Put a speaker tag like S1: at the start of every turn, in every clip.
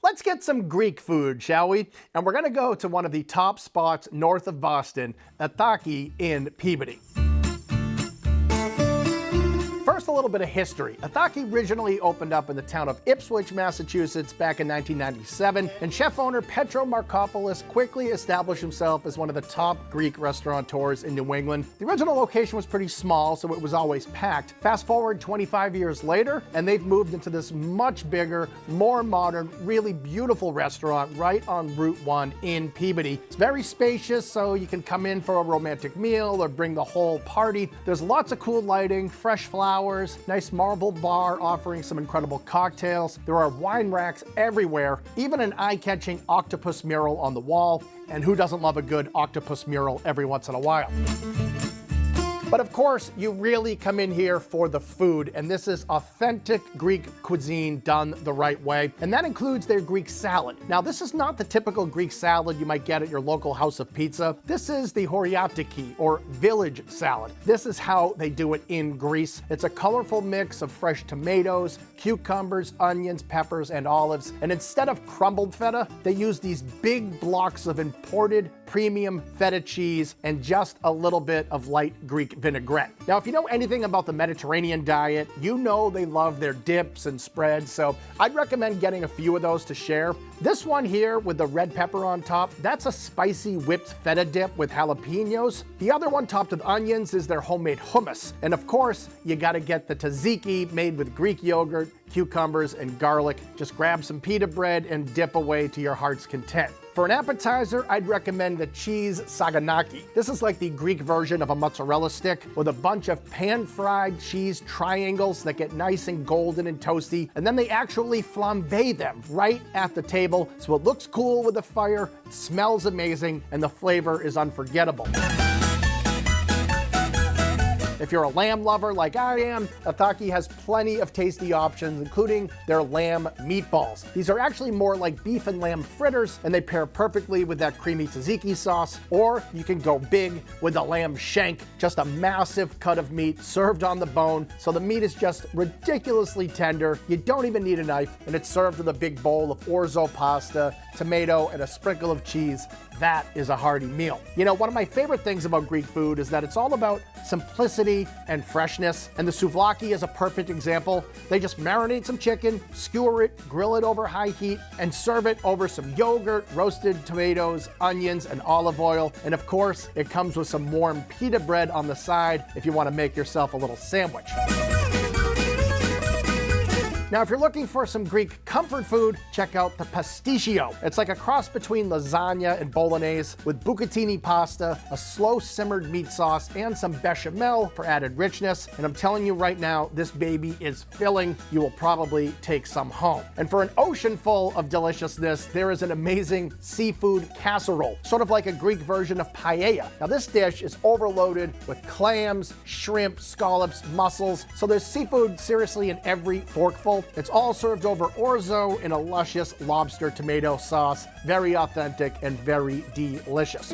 S1: Let's get some Greek food, shall we? And we're gonna go to one of the top spots north of Boston, Ithaki in Peabody. First, a little bit of history. Ithaki originally opened up in the town of Ipswich, Massachusetts back in 1997, and chef owner Petro Markopoulous quickly established himself as one of the top Greek restaurateurs in New England. The original location was pretty small, so it was always packed. Fast forward 25 years later, and they've moved into this much bigger, more modern, really beautiful restaurant right on Route 1 in Peabody. It's very spacious, so you can come in for a romantic meal or bring the whole party. There's lots of cool lighting, fresh flowers, nice marble bar offering some incredible cocktails. There are wine racks everywhere, even an eye-catching octopus mural on the wall. And who doesn't love a good octopus mural every once in a while? But of course, you really come in here for the food, and this is authentic Greek cuisine done the right way, and that includes their Greek salad. Now, this is not the typical Greek salad you might get at your local house of pizza. This is the restaurateurs, or village salad. This is how they do it in Greece. It's a colorful mix of fresh tomatoes, cucumbers, onions, peppers, and olives, and instead of crumbled feta, they use these big blocks of imported premium feta cheese and just a little bit of light Greek vinaigrette. Now, if you know anything about the Mediterranean diet, you know they love their dips and spreads, so I'd recommend getting a few of those to share. This one here with the red pepper on top, that's a spicy whipped feta dip with jalapenos. The other one topped with onions is their homemade hummus. And of course, you gotta get the tzatziki made with Greek yogurt, cucumbers, and garlic. Just grab some pita bread and dip away to your heart's content. For an appetizer, I'd recommend the cheese saganaki. This is like the Greek version of a mozzarella stick with a bunch of pan-fried cheese triangles that get nice and golden and toasty, and then they actually flambe them right at the table, so it looks cool with the fire, smells amazing, and the flavor is unforgettable. If you're a lamb lover like I am, Ithaki has plenty of tasty options, including their lamb meatballs. These are actually more like beef and lamb fritters, and they pair perfectly with that creamy tzatziki sauce. Or you can go big with the lamb shank, just a massive cut of meat served on the bone, so the meat is just ridiculously tender. You don't even need a knife, and it's served with a big bowl of orzo pasta, tomato, and a sprinkle of cheese. That is a hearty meal. You know, one of my favorite things about Greek food is that it's all about simplicity and freshness, and the souvlaki is a perfect example. They just marinate some chicken, skewer it, grill it over high heat, and serve it over some yogurt, roasted tomatoes, onions, and olive oil. And of course, it comes with some warm pita bread on the side if you want to make yourself a little sandwich. Now, if you're looking for some Greek comfort food, check out the pasticcio. It's like a cross between lasagna and bolognese with bucatini pasta, a slow simmered meat sauce, and some bechamel for added richness. And I'm telling you right now, this baby is filling. You will probably take some home. And for an ocean full of deliciousness, there is an amazing seafood casserole, sort of like a Greek version of paella. Now, this dish is overloaded with clams, shrimp, scallops, mussels. So there's seafood seriously in every forkful. It's all served over orzo in a luscious lobster tomato sauce. Very authentic and very delicious.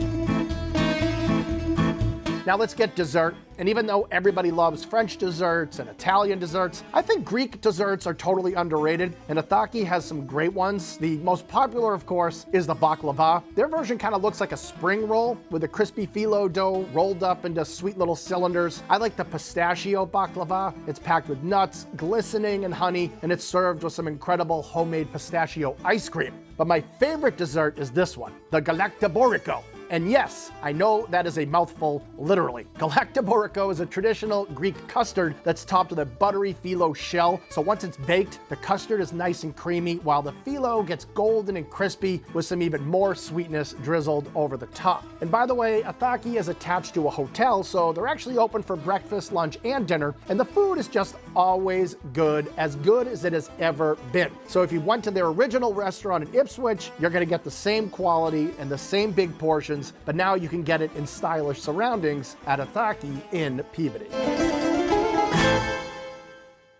S1: Now let's get dessert. And even though everybody loves French desserts and Italian desserts, I think Greek desserts are totally underrated, and Ithaki has some great ones. The most popular, of course, is the baklava. Their version kind of looks like a spring roll with a crispy phyllo dough rolled up into sweet little cylinders. I like the pistachio baklava. It's packed with nuts, glistening, and honey, and it's served with some incredible homemade pistachio ice cream. But my favorite dessert is this one, the galaktoboriko. And yes, I know that is a mouthful, literally. Galaktoboriko is a traditional Greek custard that's topped with a buttery phyllo shell. So once it's baked, the custard is nice and creamy, while the phyllo gets golden and crispy with some even more sweetness drizzled over the top. And by the way, Ithaki is attached to a hotel, so they're actually open for breakfast, lunch, and dinner. And the food is just always good as it has ever been. So if you went to their original restaurant in Ipswich, you're gonna get the same quality and the same big portions, but now you can get it in stylish surroundings at Ithaki in Peabody.